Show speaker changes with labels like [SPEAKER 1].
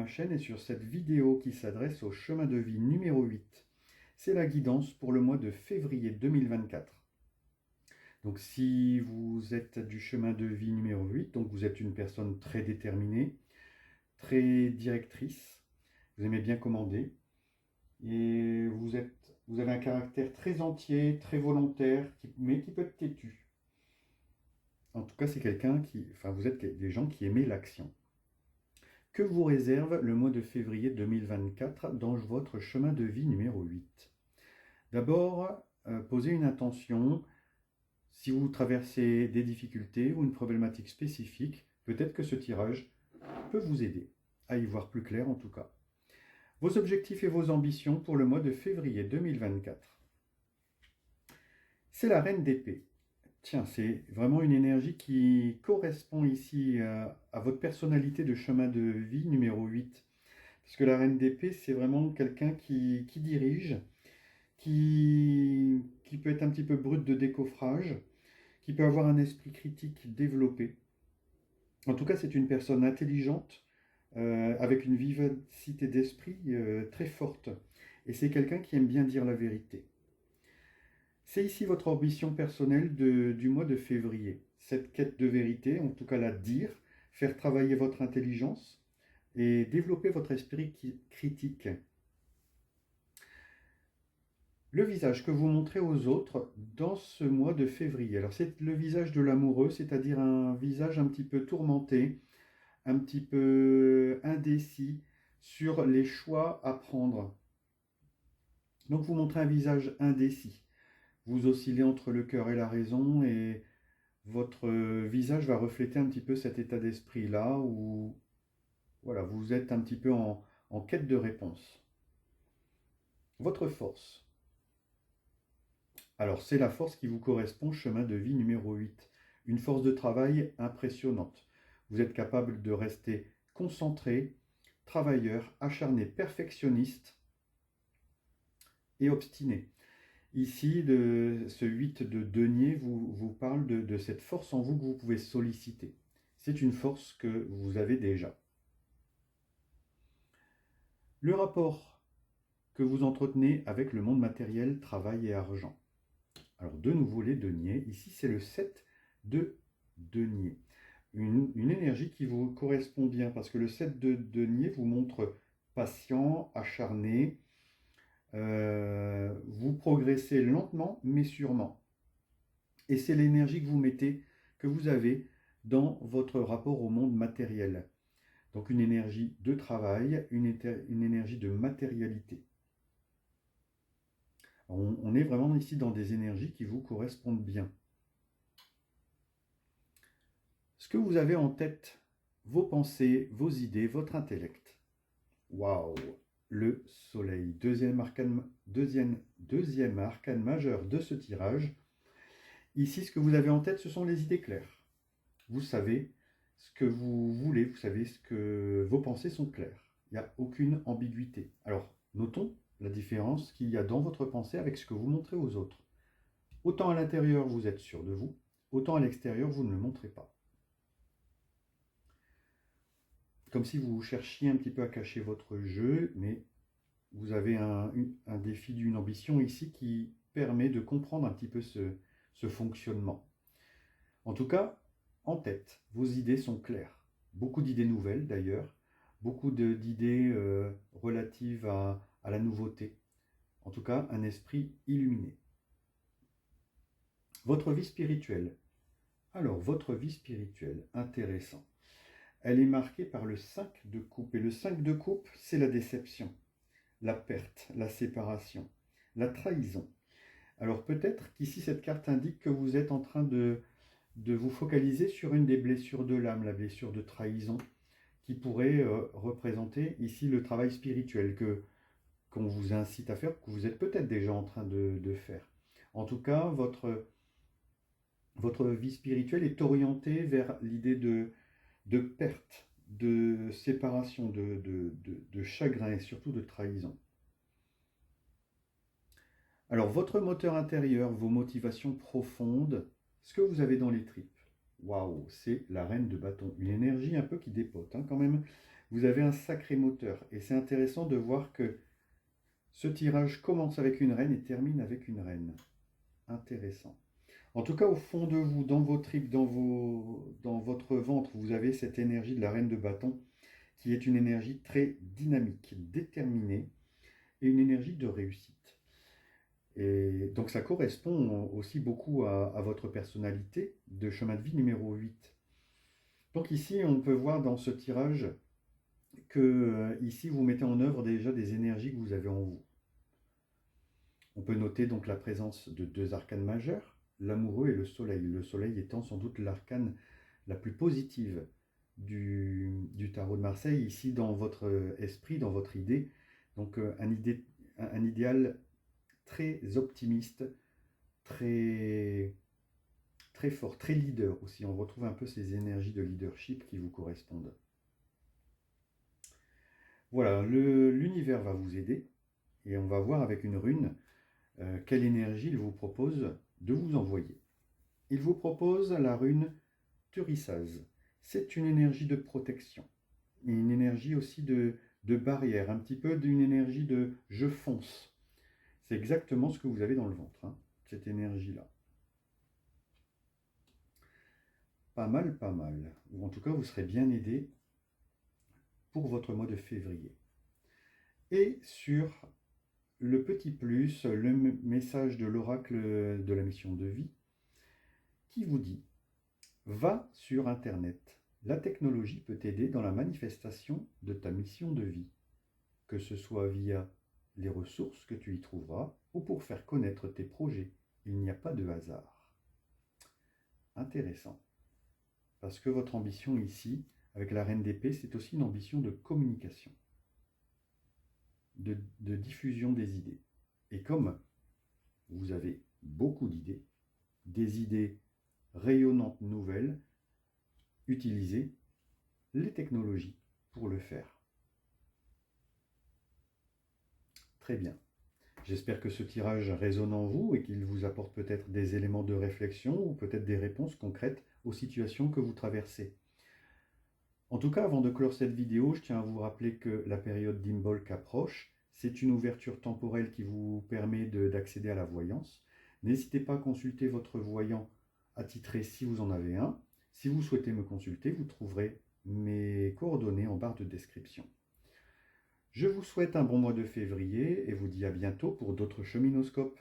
[SPEAKER 1] ma chaîne et sur cette vidéo qui s'adresse au chemin de vie numéro 8. C'est la guidance pour le mois de février 2024. Donc si vous êtes du chemin de vie numéro 8, donc vous êtes une personne très déterminée, très directrice, vous aimez bien commander, et vous avez un caractère très entier, très volontaire, mais qui peut être têtu. En tout cas, c'est vous êtes des gens qui aiment l'action. Que vous réserve le mois de février 2024 dans votre chemin de vie numéro 8? D'abord, posez une intention. Si vous traversez des difficultés ou une problématique spécifique, peut-être que ce tirage peut vous aider à y voir plus clair en tout cas. Vos objectifs et vos ambitions pour le mois de février 2024. C'est la reine d'épée. Tiens, c'est vraiment une énergie qui correspond ici à votre personnalité de chemin de vie numéro 8. Parce que la reine d'épée, c'est vraiment quelqu'un qui dirige, qui peut être un petit peu brute de décoffrage, qui peut avoir un esprit critique développé. En tout cas, c'est une personne intelligente, avec une vivacité d'esprit très forte. Et c'est quelqu'un qui aime bien dire la vérité. C'est ici votre ambition personnelle du mois de février. Cette quête de vérité, en tout cas la dire, faire travailler votre intelligence et développer votre esprit critique. Le visage que vous montrez aux autres dans ce mois de février. Alors c'est le visage de l'amoureux, c'est-à-dire un visage un petit peu tourmenté, un petit peu indécis sur les choix à prendre. Donc vous montrez un visage indécis. Vous oscillez entre le cœur et la raison et votre visage va refléter un petit peu cet état d'esprit-là où voilà, vous êtes un petit peu en quête de réponse. Votre force. Alors c'est la force qui vous correspond, chemin de vie numéro 8. Une force de travail impressionnante. Vous êtes capable de rester concentré, travailleur, acharné, perfectionniste et obstiné. Ici, ce 8 de denier vous parle de cette force en vous que vous pouvez solliciter. C'est une force que vous avez déjà. Le rapport que vous entretenez avec le monde matériel, travail et argent. Alors de nouveau les deniers. Ici, c'est le 7 de denier. Une énergie qui vous correspond bien parce que le 7 de denier vous montre patient, acharné. Vous progressez lentement mais sûrement. Et c'est l'énergie que vous avez dans votre rapport au monde matériel. Donc une énergie de travail, une énergie de matérialité. On est vraiment ici dans des énergies qui vous correspondent bien. Ce que vous avez en tête, vos pensées, vos idées, votre intellect. Waouh! Le soleil, deuxième arcane majeur de ce tirage. Ici, ce que vous avez en tête, ce sont les idées claires. Vous savez ce que vous voulez, vous savez que vos pensées sont claires. Il n'y a aucune ambiguïté. Alors, notons la différence qu'il y a dans votre pensée avec ce que vous montrez aux autres. Autant à l'intérieur, vous êtes sûr de vous, autant à l'extérieur, vous ne le montrez pas. Comme si vous cherchiez un petit peu à cacher votre jeu, mais vous avez un défi, une ambition ici qui permet de comprendre un petit peu ce fonctionnement. En tout cas, en tête, vos idées sont claires. Beaucoup d'idées nouvelles d'ailleurs, beaucoup d'idées relatives à la nouveauté. En tout cas, un esprit illuminé. Votre vie spirituelle. Alors, votre vie spirituelle, intéressant. Elle est marquée par le 5 de coupe. Et le 5 de coupe, c'est la déception, la perte, la séparation, la trahison. Alors peut-être qu'ici, cette carte indique que vous êtes en train de vous focaliser sur une des blessures de l'âme, la blessure de trahison, qui pourrait représenter ici le travail spirituel qu'on vous incite à faire, que vous êtes peut-être déjà en train de faire. En tout cas, votre vie spirituelle est orientée vers l'idée de perte, de séparation, de chagrin et surtout de trahison. Alors, votre moteur intérieur, vos motivations profondes, ce que vous avez dans les tripes. Waouh, c'est la reine de bâton. Une énergie un peu qui dépote, hein, quand même. Vous avez un sacré moteur et c'est intéressant de voir que ce tirage commence avec une reine et termine avec une reine. Intéressant. En tout cas, au fond de vous, dans vos tripes, dans votre ventre, vous avez cette énergie de la reine de bâton qui est une énergie très dynamique, déterminée et une énergie de réussite. Et donc ça correspond aussi beaucoup à votre personnalité de chemin de vie numéro 8. Donc ici, on peut voir dans ce tirage que ici, vous mettez en œuvre déjà des énergies que vous avez en vous. On peut noter donc la présence de deux arcanes majeures, l'amoureux et le soleil étant sans doute l'arcane la plus positive du tarot de Marseille, ici dans votre esprit, dans votre idée. Donc un idéal très optimiste, très, très fort, très leader aussi. On retrouve un peu ces énergies de leadership qui vous correspondent. Voilà, l'univers va vous aider et on va voir avec une rune quelle énergie il vous propose de vous envoyer. Il vous propose la rune Turissaz. C'est une énergie de protection, et une énergie aussi de barrière, un petit peu d'une énergie de je fonce. C'est exactement ce que vous avez dans le ventre, hein, cette énergie-là. Pas mal, pas mal. Ou en tout cas, vous serez bien aidé pour votre mois de février. Et sur le petit plus, le message de l'oracle de la mission de vie, qui vous dit « Va sur Internet. La technologie peut t'aider dans la manifestation de ta mission de vie, que ce soit via les ressources que tu y trouveras ou pour faire connaître tes projets. Il n'y a pas de hasard. » Intéressant. Parce que votre ambition ici, avec la reine d'épée, c'est aussi une ambition de communication, de diffusion des idées. Et comme vous avez beaucoup d'idées, des idées rayonnantes nouvelles, utilisez les technologies pour le faire. Très bien. J'espère que ce tirage résonne en vous et qu'il vous apporte peut-être des éléments de réflexion ou peut-être des réponses concrètes aux situations que vous traversez. En tout cas, avant de clore cette vidéo, je tiens à vous rappeler que la période d'Imbolc approche. C'est une ouverture temporelle qui vous permet d'accéder à la voyance. N'hésitez pas à consulter votre voyant attitré si vous en avez un. Si vous souhaitez me consulter, vous trouverez mes coordonnées en barre de description. Je vous souhaite un bon mois de février et vous dis à bientôt pour d'autres cheminoscopes.